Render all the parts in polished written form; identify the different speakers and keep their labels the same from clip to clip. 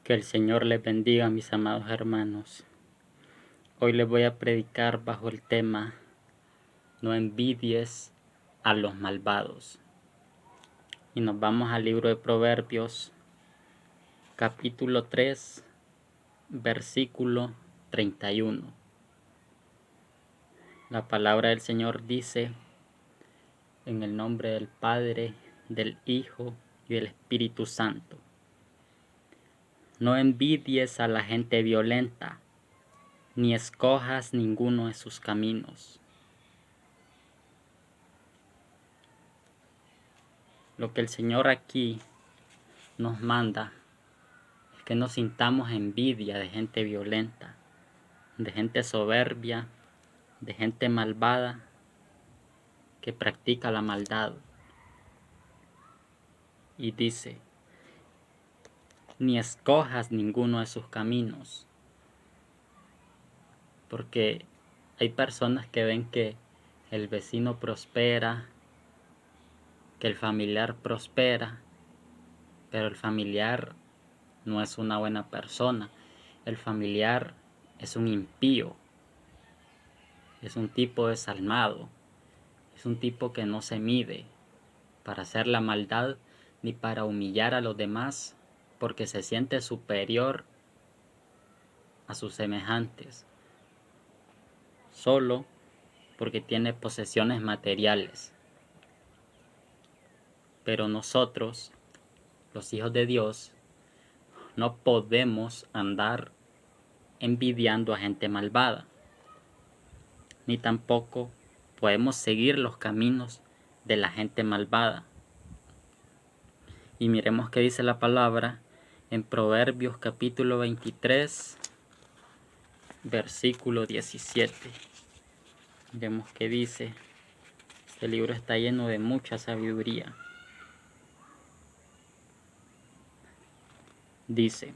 Speaker 1: Que el Señor les bendiga, mis amados hermanos. Hoy les voy a predicar bajo el tema No envidies a los malvados. Y nos vamos al libro de Proverbios, capítulo 3, versículo 31. La palabra del Señor dice: en el nombre del Padre, del Hijo y del Espíritu Santo. No envidies a la gente violenta, ni escojas ninguno de sus caminos. Lo que el Señor aquí nos manda es que no sintamos envidia de gente violenta, de gente soberbia, de gente malvada que practica la maldad. Y dice: ni escojas ninguno de sus caminos. Porque hay personas que ven que el vecino prospera, que el familiar prospera, pero el familiar no es una buena persona. El familiar es un impío, es un tipo desalmado, es un tipo que no se mide para hacer la maldad ni para humillar a los demás, porque se siente superior a sus semejantes, solo porque tiene posesiones materiales. Pero nosotros, los hijos de Dios, no podemos andar envidiando a gente malvada, ni tampoco podemos seguir los caminos de la gente malvada. Y miremos qué dice la palabra en Proverbios capítulo 23, versículo 17. Miremos qué dice. Este libro está lleno de mucha sabiduría. Dice,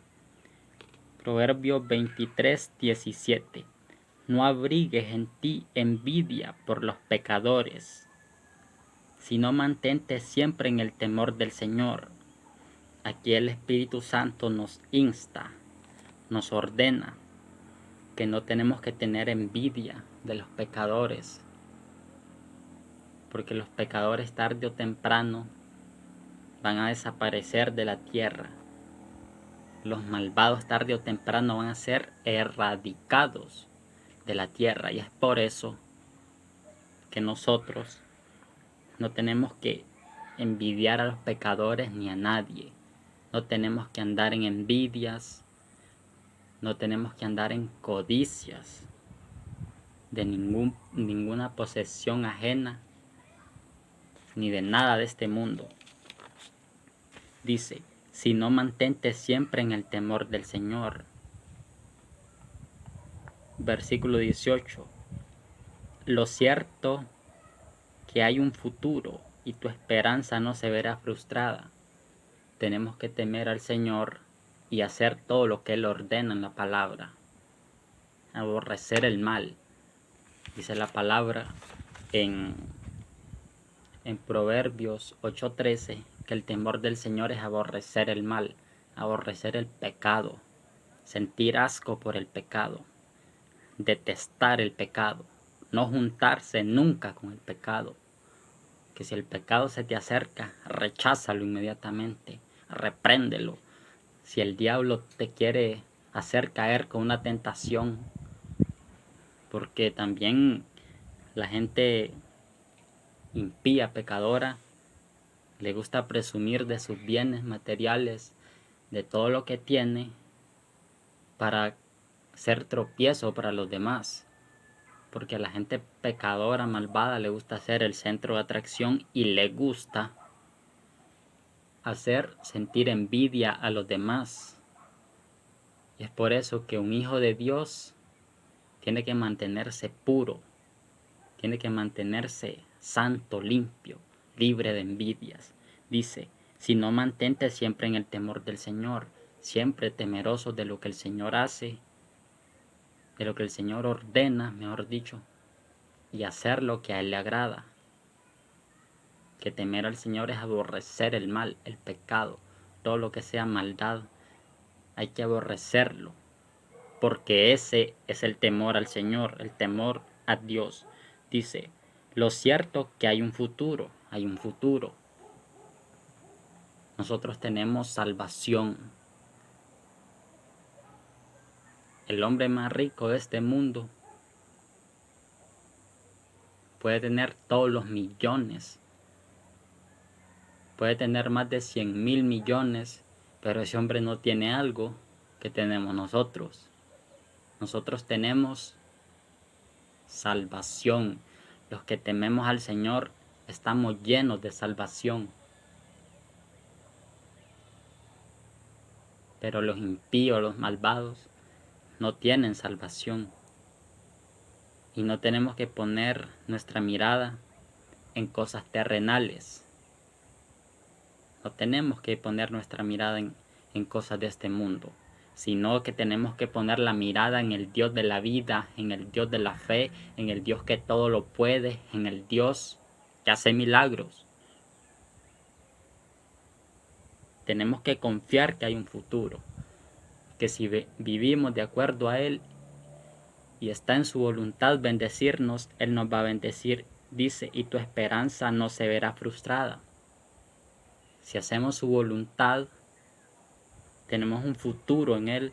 Speaker 1: Proverbios 23, 17. No abrigues en ti envidia por los pecadores, sino mantente siempre en el temor del Señor. Aquí el Espíritu Santo nos insta, nos ordena que no tenemos que tener envidia de los pecadores, porque los pecadores tarde o temprano van a desaparecer de la tierra. Los malvados tarde o temprano van a ser erradicados de la tierra, y es por eso que nosotros no tenemos que envidiar a los pecadores ni a nadie. No tenemos que andar en envidias, no tenemos que andar en codicias de ninguna posesión ajena, ni de nada de este mundo. Dice, sino mantente siempre en el temor del Señor. Versículo 18. Lo cierto que hay un futuro y tu esperanza no se verá frustrada. Tenemos que temer al Señor y hacer todo lo que Él ordena en la palabra. Aborrecer el mal. Dice la palabra en Proverbios 8:13 que el temor del Señor es aborrecer el mal, aborrecer el pecado, sentir asco por el pecado, detestar el pecado, no juntarse nunca con el pecado. Que si el pecado se te acerca, recházalo inmediatamente, repréndelo. Si el diablo te quiere hacer caer con una tentación, porque también la gente impía, pecadora, le gusta presumir de sus bienes materiales, de todo lo que tiene, para ser tropiezo para los demás. Porque a la gente pecadora, malvada, le gusta ser el centro de atracción y le gusta hacer sentir envidia a los demás. Y es por eso que un hijo de Dios tiene que mantenerse puro, tiene que mantenerse santo, limpio, libre de envidias. Dice, si no, mantente siempre en el temor del Señor, siempre temeroso de lo que el Señor hace, de lo que el Señor ordena, mejor dicho, y hacer lo que a Él le agrada. Que temer al Señor es aborrecer el mal, el pecado, todo lo que sea maldad, hay que aborrecerlo, porque ese es el temor al Señor, el temor a Dios. Dice, lo cierto que hay un futuro, hay un futuro. Nosotros tenemos salvación. El hombre más rico de este mundo puede tener todos los millones, puede tener más de 100.000 millones, pero ese hombre no tiene algo que tenemos nosotros. Nosotros tenemos salvación. Los que tememos al Señor estamos llenos de salvación. Pero los impíos, los malvados, no tienen salvación. Y no tenemos que poner nuestra mirada en cosas terrenales. No tenemos que poner nuestra mirada en cosas de este mundo, sino que tenemos que poner la mirada en el Dios de la vida, en el Dios de la fe, en el Dios que todo lo puede, en el Dios que hace milagros. Tenemos que confiar que hay un futuro, que si vivimos de acuerdo a Él y está en su voluntad bendecirnos, Él nos va a bendecir, dice, y tu esperanza no se verá frustrada. Si hacemos su voluntad, tenemos un futuro en Él,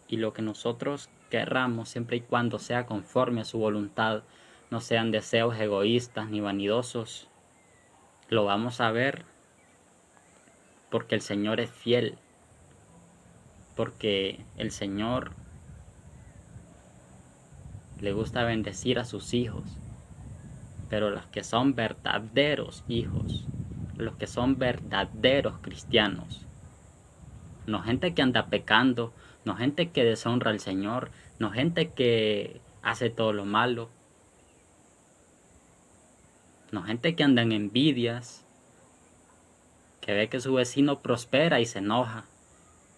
Speaker 1: y lo que nosotros querramos, siempre y cuando sea conforme a su voluntad, no sean deseos egoístas ni vanidosos, lo vamos a ver, porque el Señor es fiel, porque el Señor le gusta bendecir a sus hijos. Pero los que son verdaderos hijos, los que son verdaderos cristianos, no gente que anda pecando, no gente que deshonra al Señor, no gente que hace todo lo malo, no gente que anda en envidias, que ve que su vecino prospera y se enoja.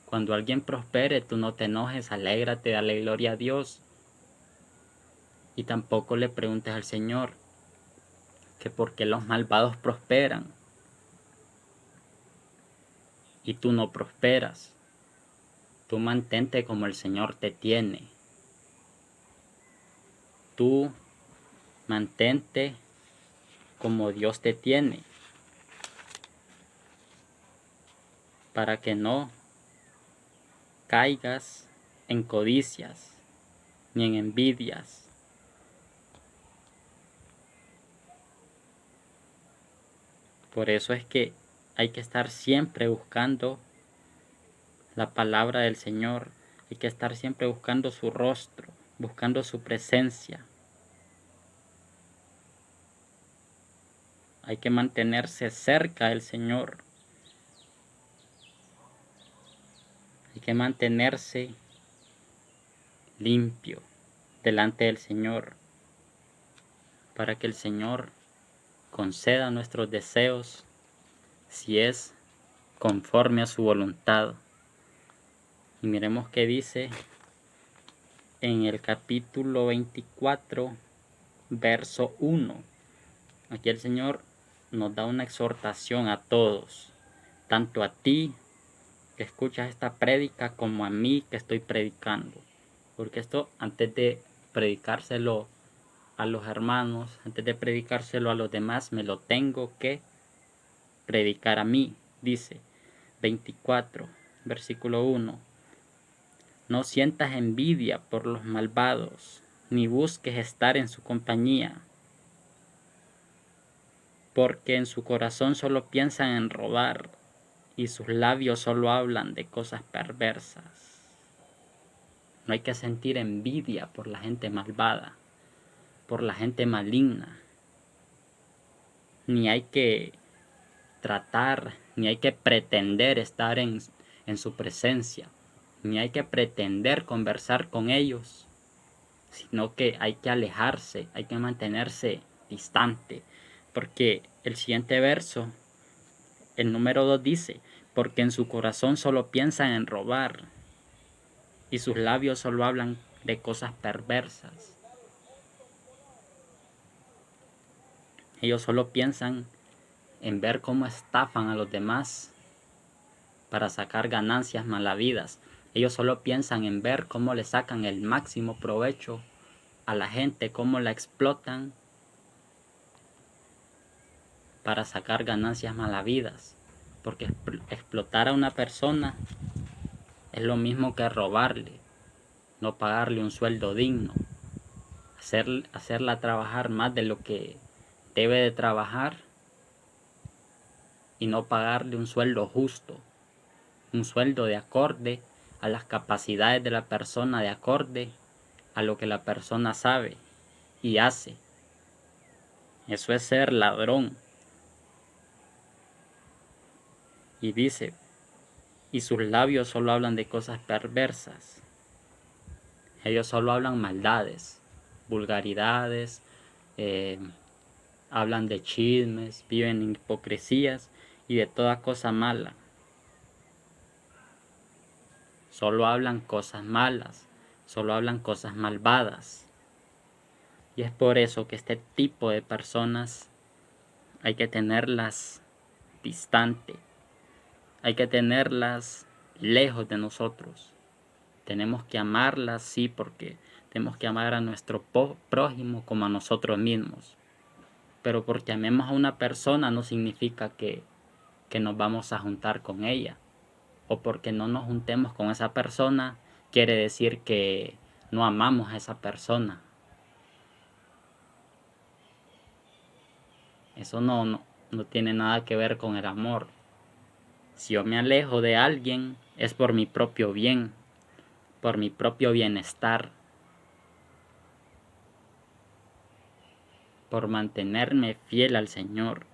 Speaker 1: Cuando alguien prospere, tú no te enojes, alégrate, dale gloria a Dios. Y tampoco le preguntes al Señor que por qué los malvados prosperan y tú no prosperas. Tú mantente como el Señor te tiene. Tú mantente como Dios te tiene, para que no caigas en codicias ni en envidias. Por eso es que hay que estar siempre buscando la palabra del Señor, hay que estar siempre buscando su rostro, buscando su presencia. Hay que mantenerse cerca del Señor. Hay que mantenerse limpio delante del Señor, para que el Señor conceda nuestros deseos si es conforme a su voluntad. Y miremos qué dice en el capítulo 24, verso 1. Aquí el Señor nos da una exhortación a todos, tanto a ti que escuchas esta prédica como a mí que estoy predicando. Porque esto, antes de predicárselo a los hermanos, antes de predicárselo a los demás, me lo tengo que predicar a mí. Dice 24, versículo 1. No sientas envidia por los malvados, ni busques estar en su compañía, porque en su corazón solo piensan en robar, y sus labios solo hablan de cosas perversas. No hay que sentir envidia por la gente malvada, por la gente maligna, ni hay que tratar, ni hay que pretender estar en su presencia, ni hay que pretender conversar con ellos, sino que hay que alejarse, hay que mantenerse distante, porque el siguiente verso, el número 2 dice, porque en su corazón solo piensan en robar, y sus labios solo hablan de cosas perversas. Ellos solo piensan en ver cómo estafan a los demás para sacar ganancias malavidas. Ellos solo piensan en ver cómo le sacan el máximo provecho a la gente, cómo la explotan para sacar ganancias malavidas. Porque explotar a una persona es lo mismo que robarle, no pagarle un sueldo digno, hacerla trabajar más de lo que debe de trabajar y no pagarle un sueldo justo, un sueldo de acorde a las capacidades de la persona, de acorde a lo que la persona sabe y hace. Eso es ser ladrón. Y dice, y sus labios solo hablan de cosas perversas. Ellos solo hablan maldades, vulgaridades, hablan de chismes, viven en hipocresías y de toda cosa mala. Solo hablan cosas malas, solo hablan cosas malvadas. Y es por eso que este tipo de personas hay que tenerlas distante, hay que tenerlas lejos de nosotros. Tenemos que amarlas, sí, porque tenemos que amar a nuestro prójimo como a nosotros mismos. Pero porque amemos a una persona no significa que nos vamos a juntar con ella. O porque no nos juntemos con esa persona quiere decir que no amamos a esa persona. Eso no tiene nada que ver con el amor. Si yo me alejo de alguien es por mi propio bien, por mi propio bienestar, por mantenerme fiel al Señor,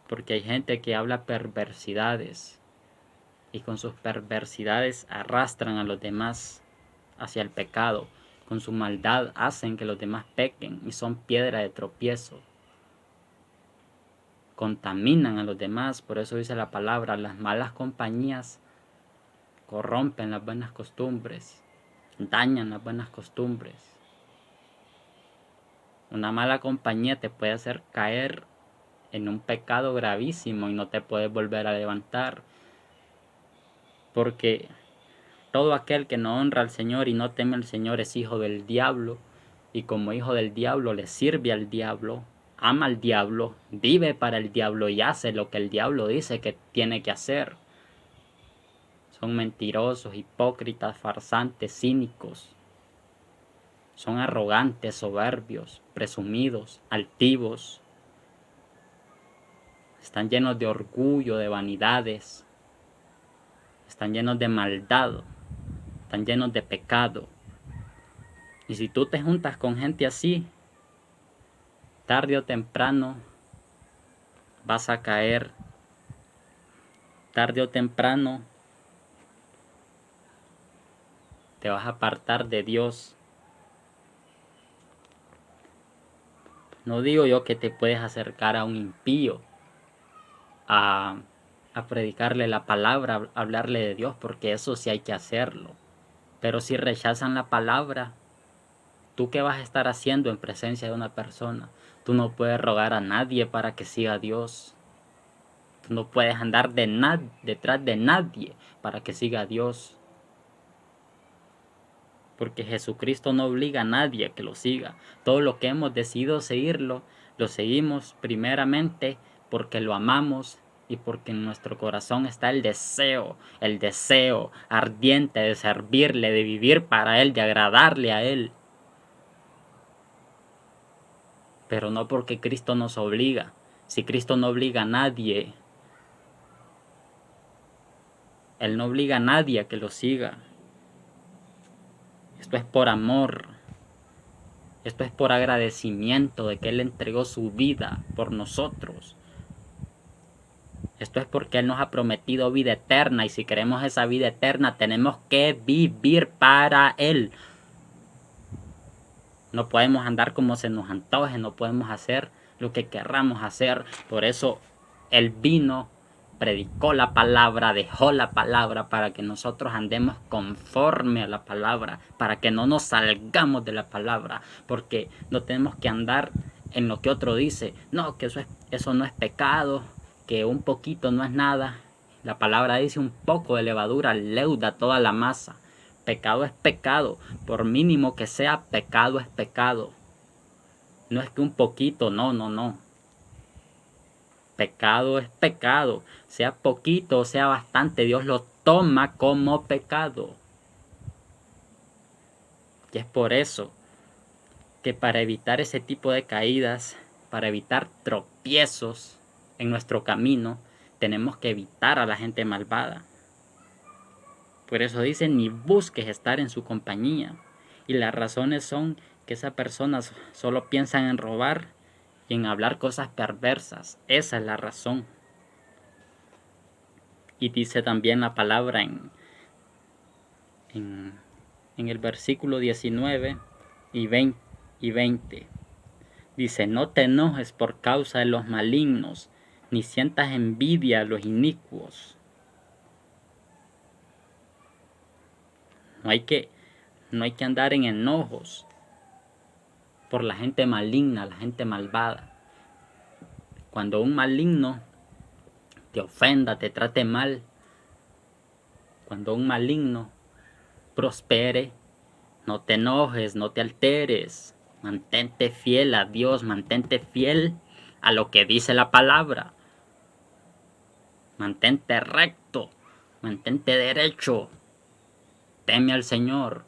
Speaker 1: porque hay gente que habla perversidades y con sus perversidades arrastran a los demás hacia el pecado. Con su maldad hacen que los demás pequen y son piedra de tropiezo. Contaminan a los demás, por eso dice la palabra, las malas compañías corrompen las buenas costumbres, dañan las buenas costumbres. Una mala compañía te puede hacer caer en un pecado gravísimo y no te puedes volver a levantar. Porque todo aquel que no honra al Señor y no teme al Señor es hijo del diablo. Y como hijo del diablo le sirve al diablo, ama al diablo, vive para el diablo y hace lo que el diablo dice que tiene que hacer. Son mentirosos, hipócritas, farsantes, cínicos. Son arrogantes, soberbios, presumidos, altivos. Están llenos de orgullo, de vanidades. Están llenos de maldad. Están llenos de pecado. Y si tú te juntas con gente así, tarde o temprano vas a caer. Tarde o temprano te vas a apartar de Dios. No digo yo que te puedes acercar a un impío a predicarle la palabra, a hablarle de Dios, porque eso sí hay que hacerlo. Pero si rechazan la palabra, ¿tú qué vas a estar haciendo en presencia de una persona? Tú no puedes rogar a nadie para que siga a Dios. Tú no puedes andar detrás de nadie para que siga a Dios. Porque Jesucristo no obliga a nadie a que lo siga. Todo lo que hemos decidido seguirlo, lo seguimos primeramente porque lo amamos y porque en nuestro corazón está el deseo ardiente de servirle, de vivir para Él, de agradarle a Él. Pero no porque Cristo nos obliga. Si Cristo no obliga a nadie, Él no obliga a nadie a que lo siga. Esto es por amor. Esto es por agradecimiento de que Él entregó su vida por nosotros. Esto es porque Él nos ha prometido vida eterna y si queremos esa vida eterna tenemos que vivir para Él. No podemos andar como se nos antoje, no podemos hacer lo que querramos hacer. Por eso Él vino, predicó la palabra, dejó la palabra para que nosotros andemos conforme a la palabra, para que no nos salgamos de la palabra, porque no tenemos que andar en lo que otro dice. No, que eso no es pecado, que un poquito no es nada. La palabra dice: un poco de levadura leuda toda la masa. Pecado es pecado, por mínimo que sea, pecado es pecado. No es que un poquito, no. Pecado es pecado, sea poquito o sea bastante, Dios lo toma como pecado. Y es por eso que para evitar ese tipo de caídas, para evitar tropiezos en nuestro camino, tenemos que evitar a la gente malvada. Por eso dice: ni busques estar en su compañía. Y las razones son que esas personas solo piensan en robar y en hablar cosas perversas. Esa es la razón. Y dice también la palabra en el versículo 19 y 20. Dice: no te enojes por causa de los malignos, ni sientas envidia a los inicuos. No hay que andar en enojos por la gente maligna, la gente malvada. Cuando un maligno te ofenda, te trate mal, cuando un maligno prospere, no te enojes, no te alteres. Mantente fiel a Dios, mantente fiel a lo que dice la palabra. Mantente recto, mantente derecho. Teme al Señor,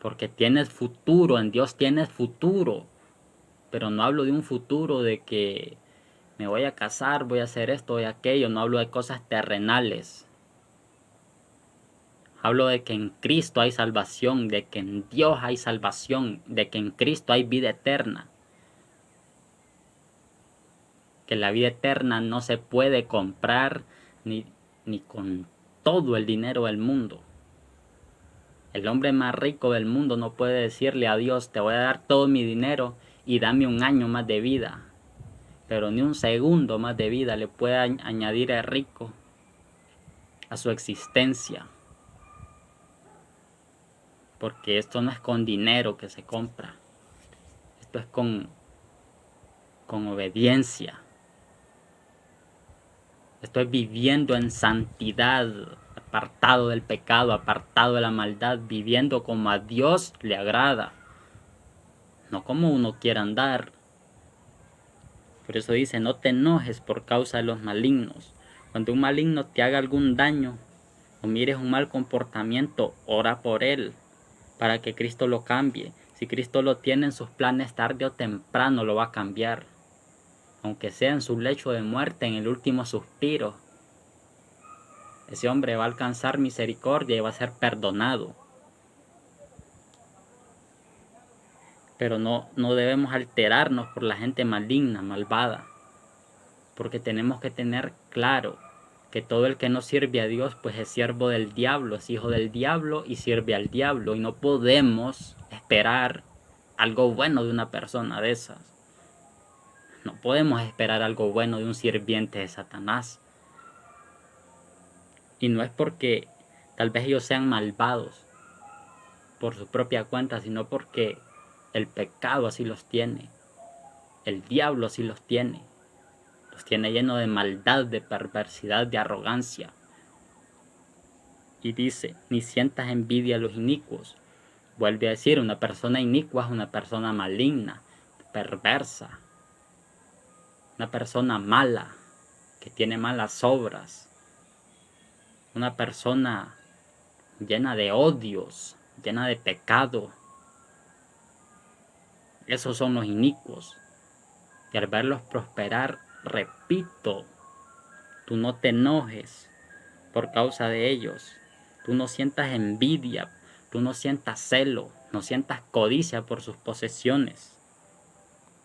Speaker 1: porque tienes futuro, en Dios tienes futuro. Pero no hablo de un futuro de que me voy a casar, voy a hacer esto, voy a aquello. No hablo de cosas terrenales. Hablo de que en Cristo hay salvación, de que en Dios hay salvación, de que en Cristo hay vida eterna. Que la vida eterna no se puede comprar ni con todo el dinero del mundo. El hombre más rico del mundo no puede decirle a Dios: te voy a dar todo mi dinero y dame un año más de vida. Pero ni un segundo más de vida le puede añadir el rico a su existencia. Porque esto no es con dinero que se compra. Esto es con obediencia. Estoy viviendo en santidad, apartado del pecado, apartado de la maldad, viviendo como a Dios le agrada, no como uno quiera andar. Por eso dice: no te enojes por causa de los malignos. Cuando un maligno te haga algún daño o mires un mal comportamiento, ora por él para que Cristo lo cambie. Si Cristo lo tiene en sus planes, tarde o temprano lo va a cambiar. Aunque sea en su lecho de muerte, en el último suspiro, ese hombre va a alcanzar misericordia y va a ser perdonado. Pero no debemos alterarnos por la gente maligna, malvada. Porque tenemos que tener claro que todo el que no sirve a Dios, pues es siervo del diablo, es hijo del diablo y sirve al diablo. Y no podemos esperar algo bueno de una persona de esas. No podemos esperar algo bueno de un sirviente de Satanás. Y no es porque tal vez ellos sean malvados por su propia cuenta, sino porque el pecado así los tiene. El diablo así los tiene. Los tiene llenos de maldad, de perversidad, de arrogancia. Y dice: ni sientas envidia a los inicuos. Vuelve a decir: una persona inicua es una persona maligna, perversa. Una persona mala, que tiene malas obras. Una persona llena de odios, llena de pecado. Esos son los inicuos. Y al verlos prosperar, repito, tú no te enojes por causa de ellos. Tú no sientas envidia, tú no sientas celo, no sientas codicia por sus posesiones.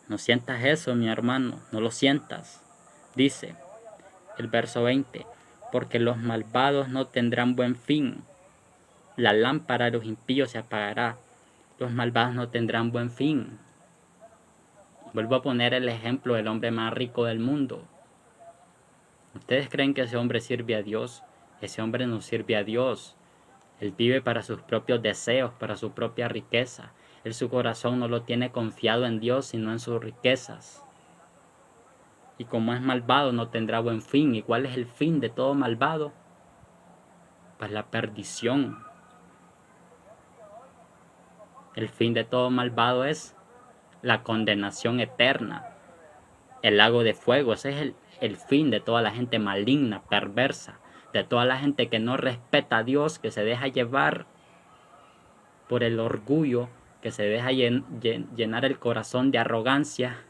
Speaker 1: No sientas eso, mi hermano, no lo sientas. Dice el verso 20: porque los malvados no tendrán buen fin. La lámpara de los impíos se apagará. Los malvados no tendrán buen fin. Vuelvo a poner el ejemplo del hombre más rico del mundo. ¿Ustedes creen que ese hombre sirve a Dios? Ese hombre no sirve a Dios. Él vive para sus propios deseos, para su propia riqueza. Él, su corazón no lo tiene confiado en Dios, sino en sus riquezas. Y como es malvado, no tendrá buen fin. ¿Y cuál es el fin de todo malvado? Pues la perdición. El fin de todo malvado es la condenación eterna, el lago de fuego. Ese es el fin de toda la gente maligna, perversa, de toda la gente que no respeta a Dios, que se deja llevar por el orgullo, que se deja llenar el corazón de arrogancia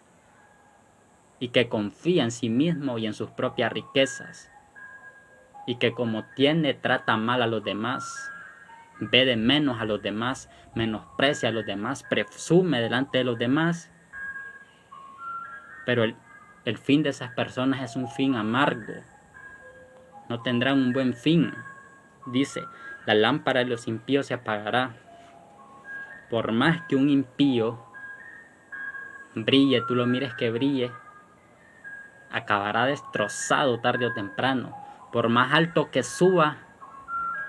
Speaker 1: y que confía en sí mismo y en sus propias riquezas, y que como tiene trata mal a los demás, ve de menos a los demás, menosprecia a los demás, presume delante de los demás. Pero el fin de esas personas es un fin amargo, no tendrán un buen fin. Dice, la lámpara de los impíos se apagará. Por más que un impío brille, tú lo mires que brille, acabará destrozado tarde o temprano. Por más alto que suba,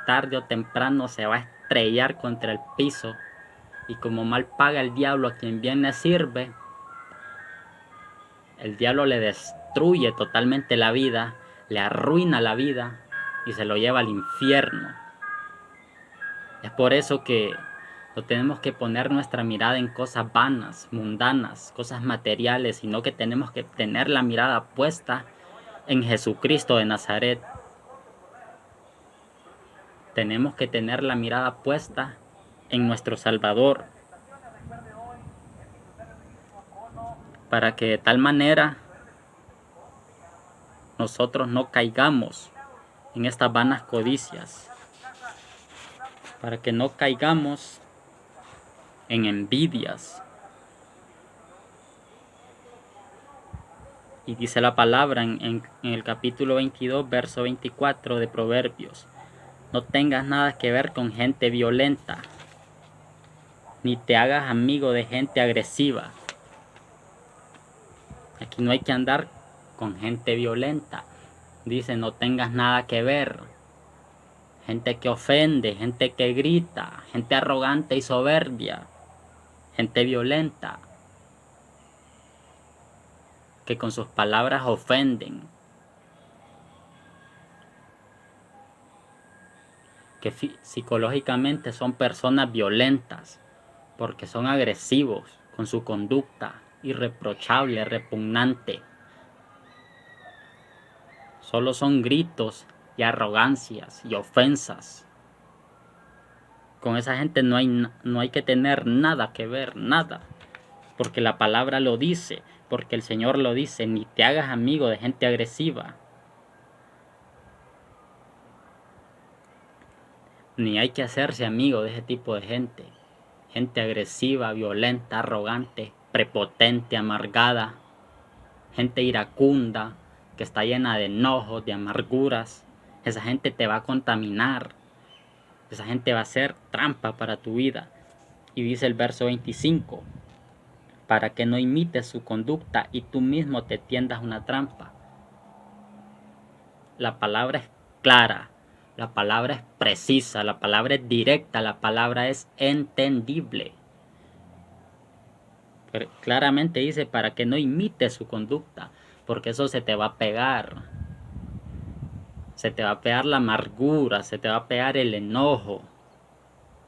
Speaker 1: tarde o temprano se va a estrellar contra el piso. Y como mal paga el diablo a quien bien le sirve, el diablo le destruye totalmente la vida, le arruina la vida y se lo lleva al infierno. Es por eso que no tenemos que poner nuestra mirada en cosas vanas, mundanas, cosas materiales, sino que tenemos que tener la mirada puesta en Jesucristo de Nazaret. Tenemos que tener la mirada puesta en nuestro Salvador, para que de tal manera nosotros no caigamos en estas vanas codicias, para que no caigamos en envidias. Y dice la palabra en el capítulo 22, verso 24 de Proverbios: no tengas nada que ver con gente violenta, ni te hagas amigo de gente agresiva. Aquí no hay que andar con gente violenta. Dice, no tengas nada que ver. Gente que ofende, gente que grita, gente arrogante y soberbia, gente violenta, que con sus palabras ofenden, que psicológicamente son personas violentas, porque son agresivos con su conducta, irreprochable, repugnante. Solo son gritos y arrogancias y ofensas. Con esa gente no hay que tener nada que ver, nada. Porque la palabra lo dice, porque el Señor lo dice, ni te hagas amigo de gente agresiva. Ni hay que hacerse amigo de ese tipo de gente. Gente agresiva, violenta, arrogante, prepotente, amargada. Gente iracunda, que está llena de enojos, de amarguras. Esa gente te va a contaminar. Esa gente va a ser trampa para tu vida. Y dice el verso 25, para que no imites su conducta y tú mismo te tiendas una trampa. La palabra es clara, la palabra es precisa, la palabra es directa, la palabra es entendible. Pero claramente dice, para que no imites su conducta, porque eso se te va a pegar. Se te va a pegar la amargura, se te va a pegar el enojo,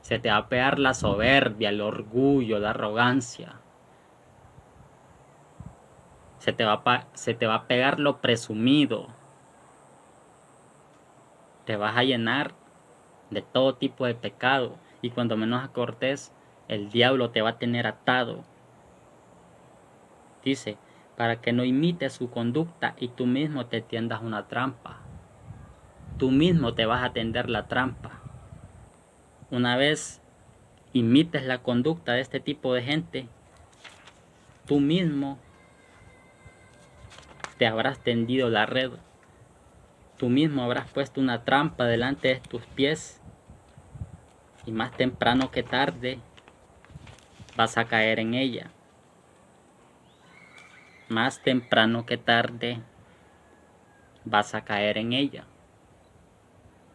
Speaker 1: se te va a pegar la soberbia, el orgullo, la arrogancia. Se te va a pegar lo presumido. Te vas a llenar de todo tipo de pecado. Y cuando menos acortes, el diablo te va a tener atado. Dice, para que no imites su conducta y tú mismo te tiendas una trampa. Tú mismo te vas a tender la trampa. Una vez imites la conducta de este tipo de gente, tú mismo te habrás tendido la red. Tú mismo habrás puesto una trampa delante de tus pies y más temprano que tarde vas a caer en ella. Más temprano que tarde vas a caer en ella.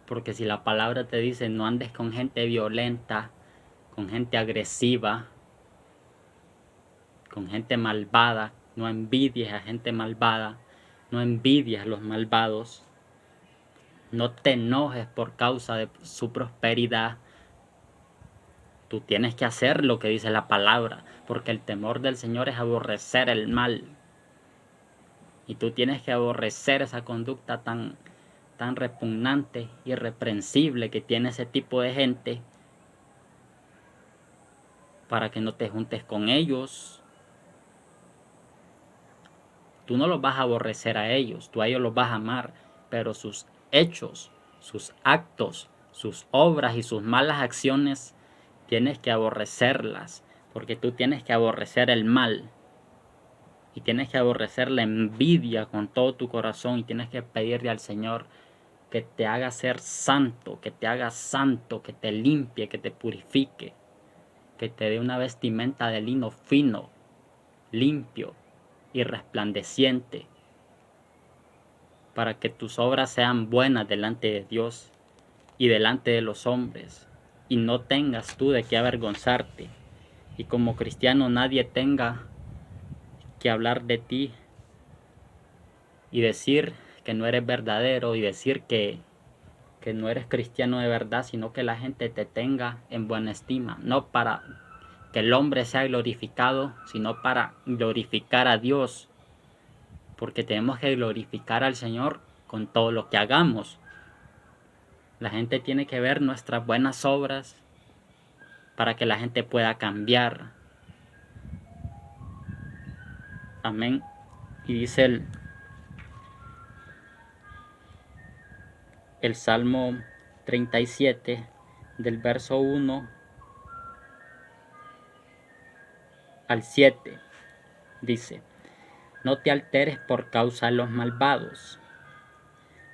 Speaker 1: Porque si la palabra te dice no andes con gente violenta, con gente agresiva, con gente malvada, no envidies a gente malvada, no envidies a los malvados, no te enojes por causa de su prosperidad. Tú tienes que hacer lo que dice la palabra, porque el temor del Señor es aborrecer el mal. Y tú tienes que aborrecer esa conducta tan repugnante, irreprensible que tiene ese tipo de gente, para que no te juntes con ellos. Tú no los vas a aborrecer a ellos, tú a ellos los vas a amar, pero sus hechos, sus actos, sus obras y sus malas acciones tienes que aborrecerlas, porque tú tienes que aborrecer el mal y tienes que aborrecer la envidia con todo tu corazón y tienes que pedirle al Señor que te haga ser santo, que te haga santo, que te limpie, que te purifique, que te dé una vestimenta de lino fino, limpio y resplandeciente, para que tus obras sean buenas delante de Dios y delante de los hombres, y no tengas tú de qué avergonzarte, y como cristiano nadie tenga que hablar de ti y decir que no eres verdadero y decir que no eres cristiano de verdad, sino que la gente te tenga en buena estima, no para que el hombre sea glorificado, sino para glorificar a Dios, porque tenemos que glorificar al Señor con todo lo que hagamos. La gente tiene que ver nuestras buenas obras para que la gente pueda cambiar. Amén. Y dice el Salmo 37, del verso 1 al 7, dice: no te alteres por causa de los malvados,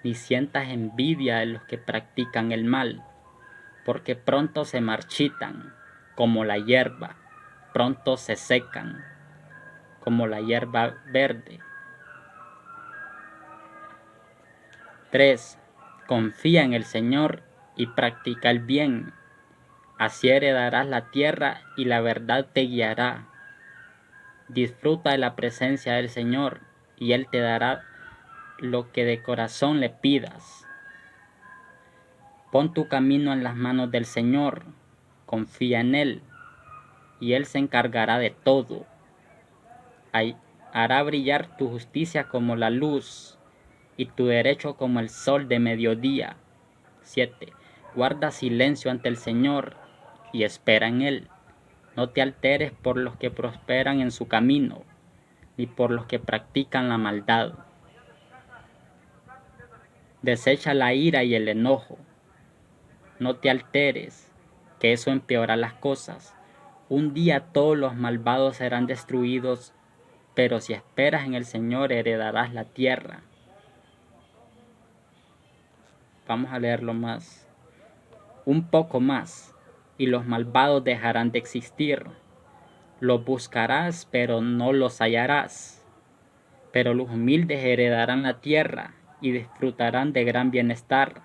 Speaker 1: ni sientas envidia de los que practican el mal, porque pronto se marchitan como la hierba, pronto se secan como la hierba verde. 3. Confía en el Señor y practica el bien. Así heredarás la tierra y la verdad te guiará. Disfruta de la presencia del Señor y Él te dará lo que de corazón le pidas. Pon tu camino en las manos del Señor, confía en Él y Él se encargará de todo. Hará brillar tu justicia como la luz y tu derecho como el sol de mediodía. 7. Guarda silencio ante el Señor y espera en Él. No te alteres por los que prosperan en su camino, ni por los que practican la maldad. Desecha la ira y el enojo. No te alteres, que eso empeora las cosas. Un día todos los malvados serán destruidos, pero si esperas en el Señor heredarás la tierra. Vamos a leerlo más. Un poco más, y los malvados dejarán de existir. Los buscarás, pero no los hallarás. Pero los humildes heredarán la tierra y disfrutarán de gran bienestar.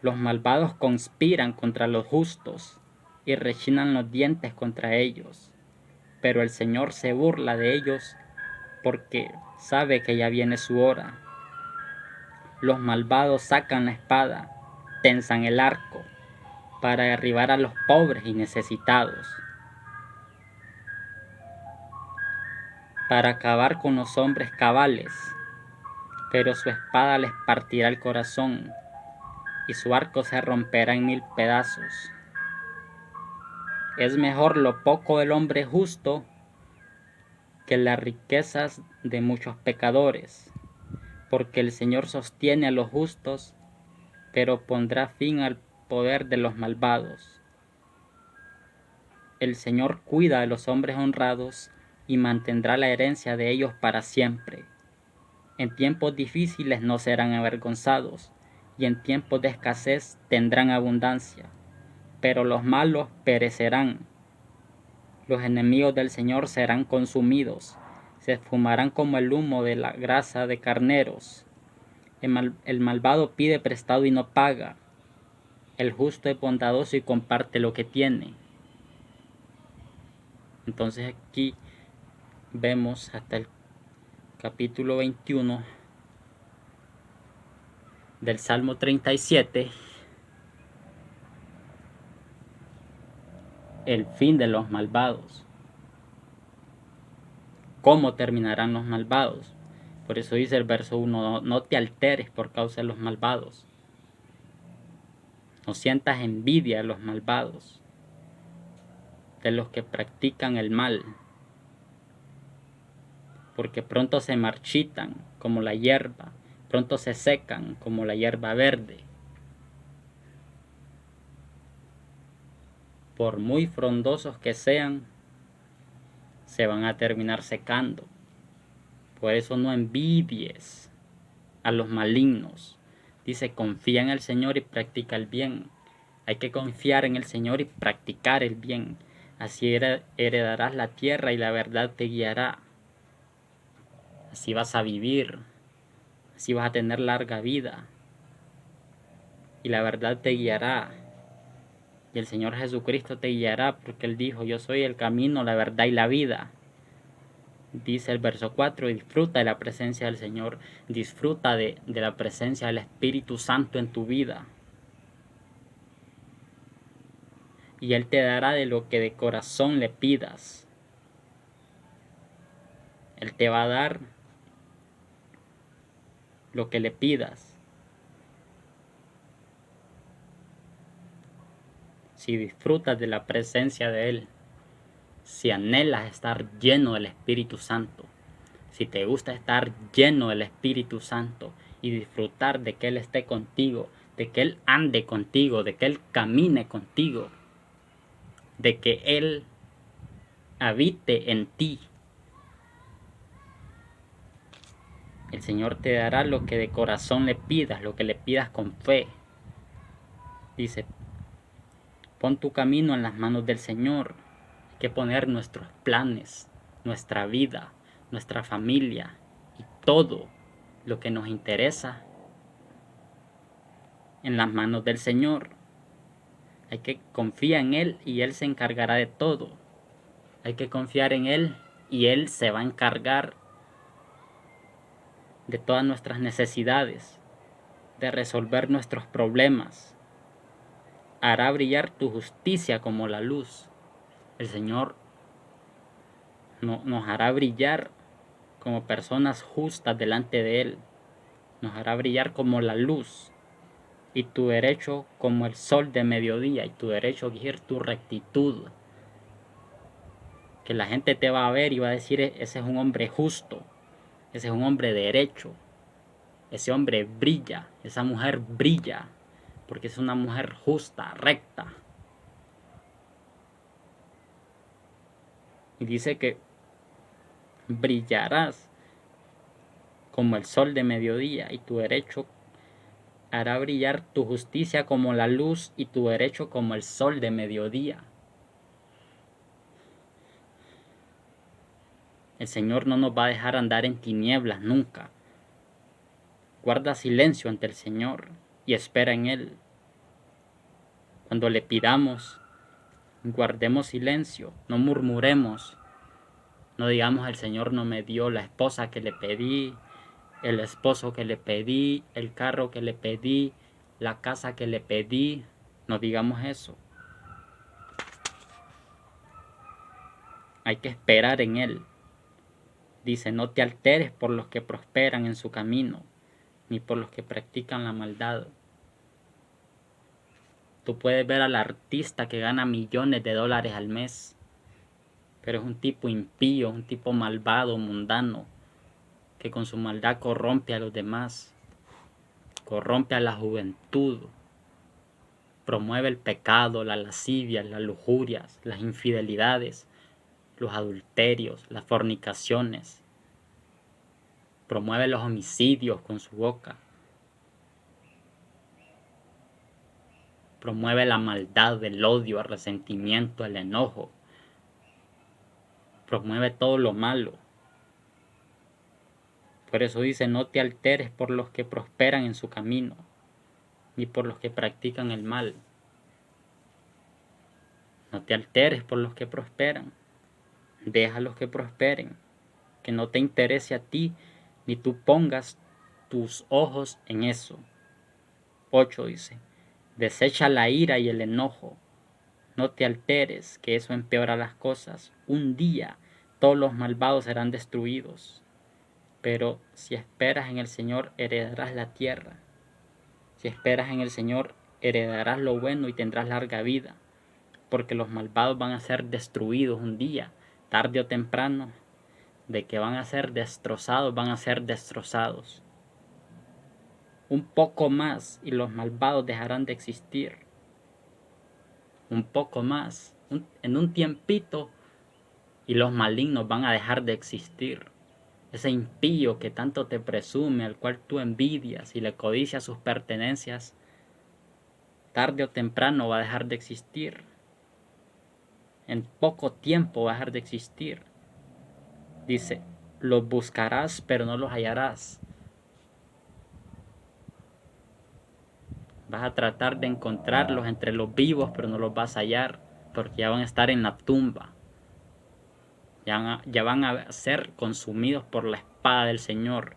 Speaker 1: Los malvados conspiran contra los justos y rechinan los dientes contra ellos. Pero el Señor se burla de ellos porque sabe que ya viene su hora. Los malvados sacan la espada, tensan el arco, para derribar a los pobres y necesitados, para acabar con los hombres cabales, pero su espada les partirá el corazón y su arco se romperá en 1000 pedazos. Es mejor lo poco del hombre justo que las riquezas de muchos pecadores, porque el Señor sostiene a los justos, pero pondrá fin al poder de los malvados. El Señor cuida a los hombres honrados y mantendrá la herencia de ellos para siempre. En tiempos difíciles no serán avergonzados, y en tiempos de escasez tendrán abundancia. Pero los malos perecerán. Los enemigos del Señor serán consumidos, se esfumarán como el humo de la grasa de carneros. El malvado pide prestado y no paga. El justo es bondadoso y comparte lo que tiene. Entonces aquí vemos hasta el capítulo 21 del Salmo 37, el fin de los malvados. ¿Cómo terminarán los malvados? Por eso dice el verso 1, no te alteres por causa de los malvados. No sientas envidia de los malvados, de los que practican el mal, porque pronto se marchitan como la hierba, pronto se secan como la hierba verde. Por muy frondosos que sean, se van a terminar secando. Por eso no envidies a los malignos. Dice, confía en el Señor y practica el bien. Hay que confiar en el Señor y practicar el bien. Así heredarás la tierra y la verdad te guiará. Así vas a vivir. Así vas a tener larga vida. Y la verdad te guiará. Y el Señor Jesucristo te guiará porque Él dijo, yo soy el camino, la verdad y la vida. Dice el verso 4, disfruta de la presencia del Señor. Disfruta de la presencia del Espíritu Santo en tu vida. Y Él te dará de lo que de corazón le pidas. Él te va a dar lo que le pidas. Si disfrutas de la presencia de Él, si anhelas estar lleno del Espíritu Santo, si te gusta estar lleno del Espíritu Santo y disfrutar de que Él esté contigo, de que Él ande contigo, de que Él camine contigo, de que Él habite en ti, el Señor te dará lo que de corazón le pidas, lo que le pidas con fe. Dice, pon tu camino en las manos del Señor. Hay que poner nuestros planes, nuestra vida, nuestra familia y todo lo que nos interesa en las manos del Señor. Hay que confiar en Él y Él se encargará de todo. Hay que confiar en Él y Él se va a encargar de todas nuestras necesidades, de resolver nuestros problemas. Hará brillar tu justicia como la luz. El Señor nos hará brillar como personas justas delante de Él. Nos hará brillar como la luz. Y tu derecho como el sol de mediodía. Y tu derecho a elegir tu rectitud. Que la gente te va a ver y va a decir, ese es un hombre justo. Ese es un hombre derecho. Ese hombre brilla. Esa mujer brilla. Porque es una mujer justa, recta. Y dice que brillarás como el sol de mediodía y tu derecho hará brillar tu justicia como la luz y tu derecho como el sol de mediodía. El Señor no nos va a dejar andar en tinieblas nunca. Guarda silencio ante el Señor y espera en Él. Cuando le pidamos, guardemos silencio, no murmuremos. No digamos, el Señor no me dio la esposa que le pedí, el esposo que le pedí, el carro que le pedí, la casa que le pedí. No digamos eso. Hay que esperar en Él. Dice, no te alteres por los que prosperan en su camino, ni por los que practican la maldad. Tú puedes ver al artista que gana millones de dólares al mes, pero es un tipo impío, un tipo malvado, mundano, que con su maldad corrompe a los demás, corrompe a la juventud, promueve el pecado, la lascivia, las lujurias, las infidelidades, los adulterios, las fornicaciones, promueve los homicidios con su boca, promueve la maldad, el odio, el resentimiento, el enojo, promueve todo lo malo. Por eso dice, no te alteres por los que prosperan en su camino, ni por los que practican el mal. No te alteres por los que prosperan, deja a los que prosperen, que no te interese a ti ni tú pongas tus ojos en eso. 8 dice, desecha la ira y el enojo, no te alteres, que eso empeora las cosas. Un día todos los malvados serán destruidos, pero si esperas en el Señor heredarás la tierra. Si esperas en el Señor heredarás lo bueno y tendrás larga vida, porque los malvados van a ser destruidos un día, tarde o temprano. De que van a ser destrozados, van a ser destrozados. Un poco más y los malvados dejarán de existir. Un poco más, en un tiempito, y los malignos van a dejar de existir. Ese impío que tanto te presume, al cual tú envidias y le codicias sus pertenencias, tarde o temprano va a dejar de existir. En poco tiempo va a dejar de existir. Dice, los buscarás pero no los hallarás. Vas a tratar de encontrarlos entre los vivos, pero no los vas a hallar, porque ya van a estar en la tumba. Ya van a ser consumidos por la espada del Señor.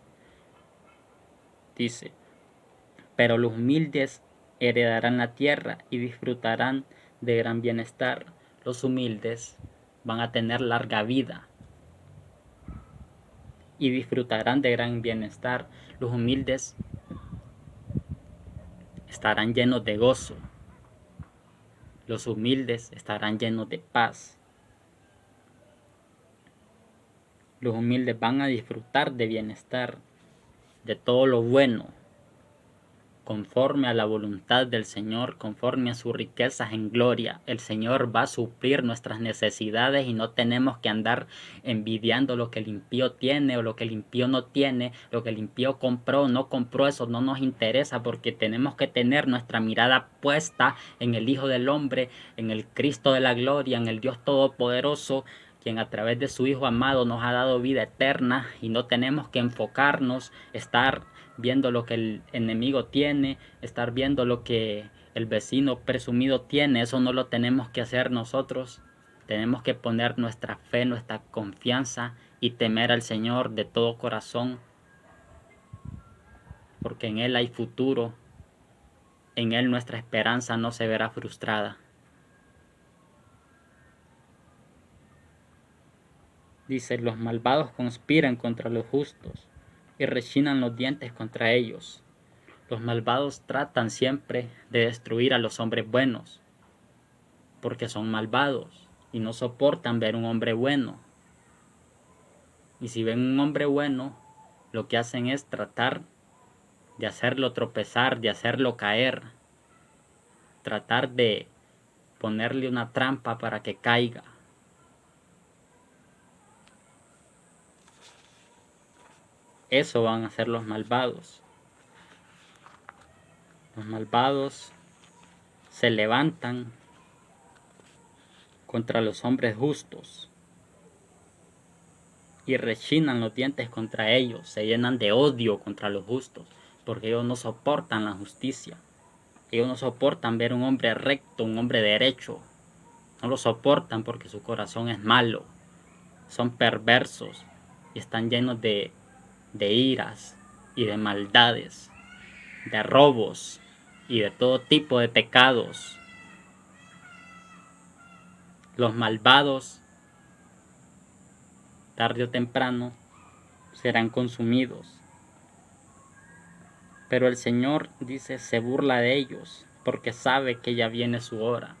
Speaker 1: Dice, pero los humildes heredarán la tierra y disfrutarán de gran bienestar. Los humildes van a tener larga vida y disfrutarán de gran bienestar. Los humildes estarán llenos de gozo. Los humildes estarán llenos de paz. Los humildes van a disfrutar de bienestar, de todo lo bueno, conforme a la voluntad del Señor, conforme a sus riquezas en gloria. El Señor va a suplir nuestras necesidades y no tenemos que andar envidiando lo que el impío tiene o lo que el impío no tiene, lo que el impío compró o no compró. Eso no nos interesa, porque tenemos que tener nuestra mirada puesta en el Hijo del Hombre, en el Cristo de la gloria, en el Dios Todopoderoso, quien a través de su Hijo amado nos ha dado vida eterna, y no tenemos que enfocarnos, estar viendo lo que el enemigo tiene, estar viendo lo que el vecino presumido tiene. Eso no lo tenemos que hacer nosotros. Tenemos que poner nuestra fe, nuestra confianza y temer al Señor de todo corazón, porque en Él hay futuro, en Él nuestra esperanza no se verá frustrada. Dice, los malvados conspiran contra los justos y rechinan los dientes contra ellos. Los malvados tratan siempre de destruir a los hombres buenos, porque son malvados y no soportan ver un hombre bueno. Y si ven un hombre bueno, lo que hacen es tratar de hacerlo tropezar, de hacerlo caer, tratar de ponerle una trampa para que caiga. Eso van a hacer los malvados. Los malvados se levantan contra los hombres justos y rechinan los dientes contra ellos, se llenan de odio contra los justos, porque ellos no soportan la justicia. Ellos no soportan ver un hombre recto, un hombre derecho. No lo soportan porque su corazón es malo. Son perversos y están llenos de iras y de maldades, de robos y de todo tipo de pecados. Los malvados, tarde o temprano, serán consumidos. Pero el Señor, dice, se burla de ellos, porque sabe que ya viene su hora.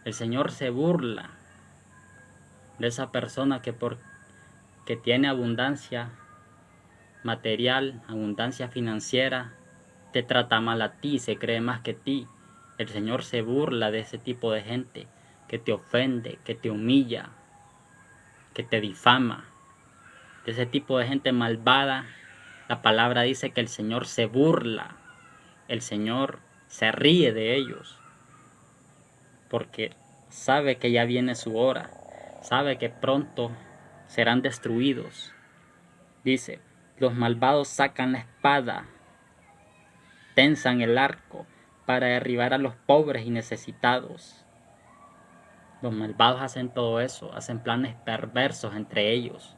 Speaker 1: El Señor se burla de esa persona que tiene abundancia material, abundancia financiera, te trata mal a ti, se cree más que ti. El Señor se burla de ese tipo de gente que te ofende, que te humilla, que te difama. De ese tipo de gente malvada, la palabra dice que el Señor se burla. El Señor se ríe de ellos, porque sabe que ya viene su hora, sabe que pronto serán destruidos. Dice, los malvados sacan la espada, tensan el arco para derribar a los pobres y necesitados. Los malvados hacen todo eso, hacen planes perversos entre ellos.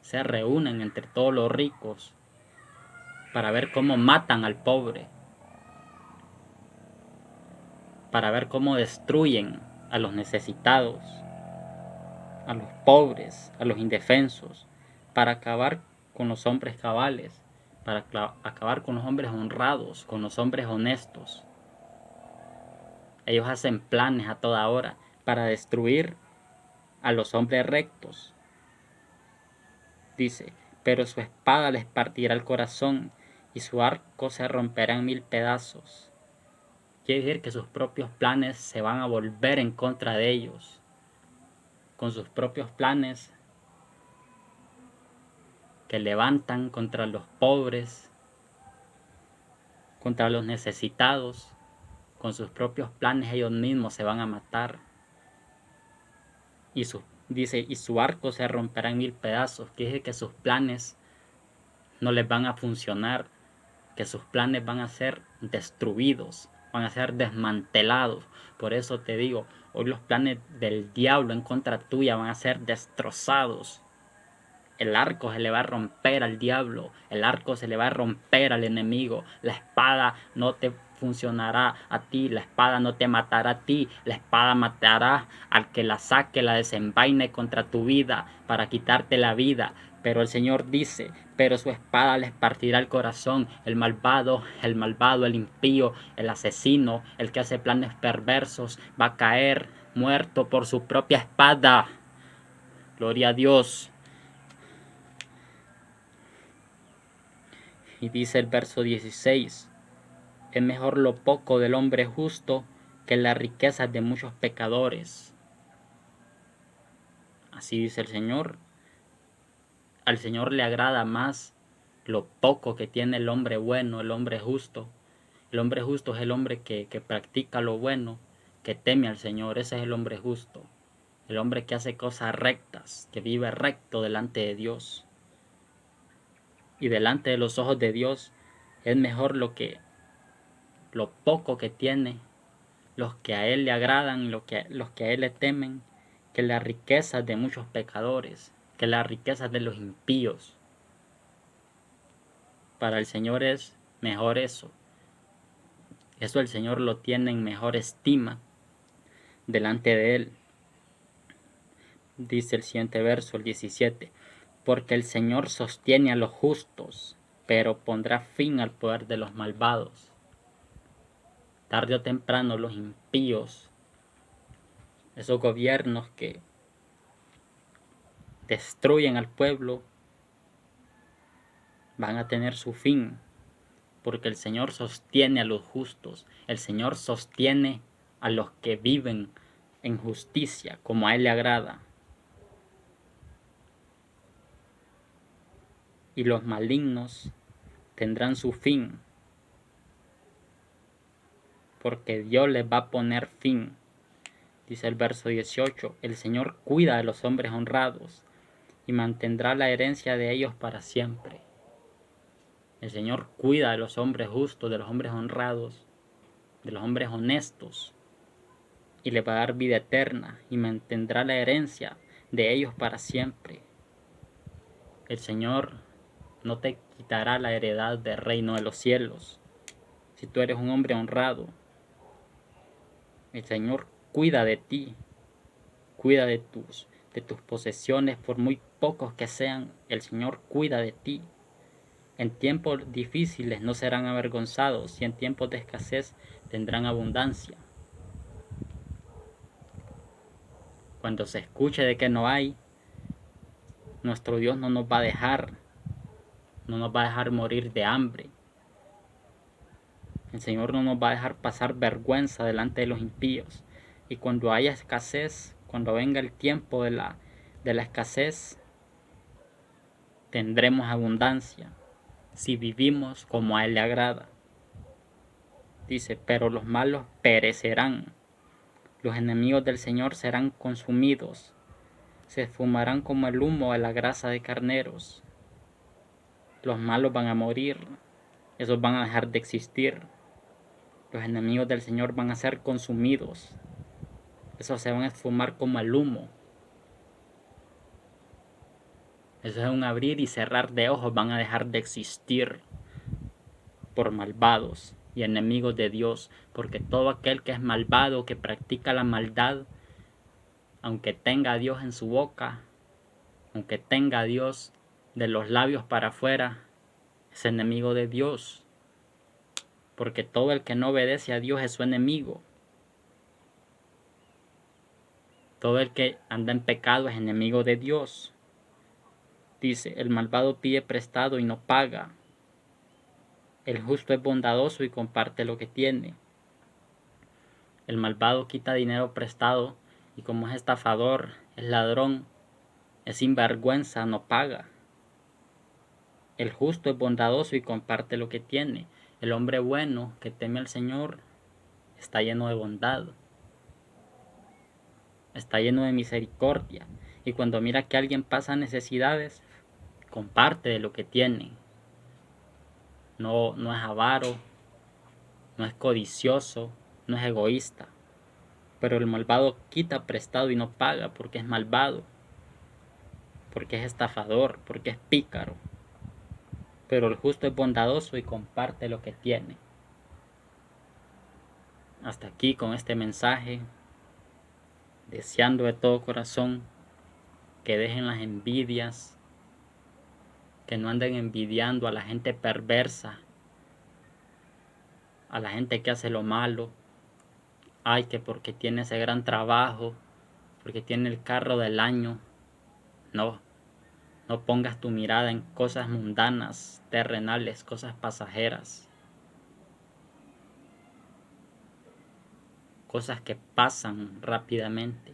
Speaker 1: se reúnen entre todos los ricos para ver cómo matan al pobre, para ver cómo destruyen a los necesitados, a los pobres, a los indefensos, para acabar con los hombres cabales, para acabar con los hombres honrados, con los hombres honestos. Ellos hacen planes a toda hora para destruir a los hombres rectos. Dice, pero su espada les partirá el corazón y su arco se romperá en 1000 pedazos. Quiere decir que sus propios planes se van a volver en contra de ellos. Con sus propios planes que levantan contra los pobres, contra los necesitados, con sus propios planes ellos mismos se van a matar. Dice, y su arco se romperá en 1000 pedazos. Quiere decir que sus planes no les van a funcionar, que sus planes van a ser destruidos, van a ser desmantelados. Por eso te digo, hoy los planes del diablo en contra tuya van a ser destrozados. El arco se le va a romper al diablo, el arco se le va a romper al enemigo, la espada no te funcionará a ti, la espada no te matará a ti, la espada matará al que la saque, la desenvaine contra tu vida para quitarte la vida. Pero el Señor dice, pero su espada les partirá el corazón, el malvado, el impío, el asesino, el que hace planes perversos, va a caer muerto por su propia espada. Gloria a Dios. Y dice el verso 16, es mejor lo poco del hombre justo que las riquezas de muchos pecadores. Así dice el Señor. Al Señor le agrada más lo poco que tiene el hombre bueno, el hombre justo. El hombre justo es el hombre que practica lo bueno, que teme al Señor. Ese es el hombre justo. El hombre que hace cosas rectas, que vive recto delante de Dios. Y delante de los ojos de Dios es mejor lo poco que tiene, los que a Él le agradan, los que a Él le temen, que las riquezas de muchos pecadores, que las riquezas de los impíos. Para el Señor es mejor eso. Eso el Señor lo tiene en mejor estima delante de Él. Dice el siguiente verso, el 17, porque el Señor sostiene a los justos, pero pondrá fin al poder de los malvados. Tarde o temprano los impíos, esos gobiernos que destruyen al pueblo, van a tener su fin, porque el Señor sostiene a los justos, el Señor sostiene a los que viven en justicia, como a Él le agrada. Y los malignos tendrán su fin, porque Dios les va a poner fin. Dice el verso 18, el Señor cuida de los hombres honrados y mantendrá la herencia de ellos para siempre. El Señor cuida de los hombres justos, de los hombres honrados, de los hombres honestos, y les va a dar vida eterna y mantendrá la herencia de ellos para siempre. El Señor no te quitará la heredad del reino de los cielos si tú eres un hombre honrado. El Señor cuida de ti, cuida de tus posesiones, por muy pocos que sean. El Señor cuida de ti. En tiempos difíciles no serán avergonzados y en tiempos de escasez tendrán abundancia. Cuando se escuche de que no hay, nuestro Dios no nos va a dejar, no nos va a dejar morir de hambre. El Señor no nos va a dejar pasar vergüenza delante de los impíos. Y cuando haya escasez, cuando venga el tiempo de la escasez, tendremos abundancia si vivimos como a Él le agrada. Dice, pero los malos perecerán. Los enemigos del Señor serán consumidos. Se esfumarán como el humo de la grasa de carneros. Los malos van a morir. Esos van a dejar de existir. Los enemigos del Señor van a ser consumidos. Esos se van a esfumar como el humo. Eso es un abrir y cerrar de ojos. Van a dejar de existir por malvados y enemigos de Dios, porque todo aquel que es malvado, que practica la maldad, aunque tenga a Dios en su boca, aunque tenga a Dios de los labios para afuera, es enemigo de Dios, porque todo el que no obedece a Dios es su enemigo. Todo el que anda en pecado es enemigo de Dios. Dice, el malvado pide prestado y no paga. El justo es bondadoso y comparte lo que tiene. El malvado quita dinero prestado y como es estafador, es ladrón, es sinvergüenza, no paga. El justo es bondadoso y comparte lo que tiene. El hombre bueno que teme al Señor está lleno de bondad, está lleno de misericordia. Y cuando mira que alguien pasa necesidades, comparte de lo que tiene. No es avaro, no es codicioso, no es egoísta. Pero el malvado quita prestado y no paga porque es malvado, porque es estafador, porque es pícaro. Pero el justo es bondadoso y comparte lo que tiene. Hasta aquí con este mensaje, deseando de todo corazón que dejen las envidias, que no anden envidiando a la gente perversa, a la gente que hace lo malo. Ay, que porque tiene ese gran trabajo, porque tiene el carro del año. No, no pongas tu mirada en cosas mundanas, terrenales, cosas pasajeras, cosas que pasan rápidamente,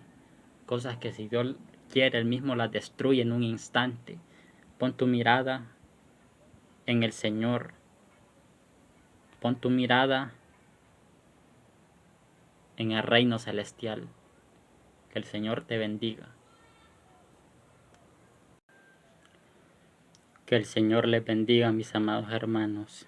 Speaker 1: cosas que si Dios quiere, Él mismo las destruye en un instante. Pon tu mirada en el Señor, pon tu mirada en el reino celestial. Que el Señor te bendiga. Que el Señor les bendiga, mis amados hermanos.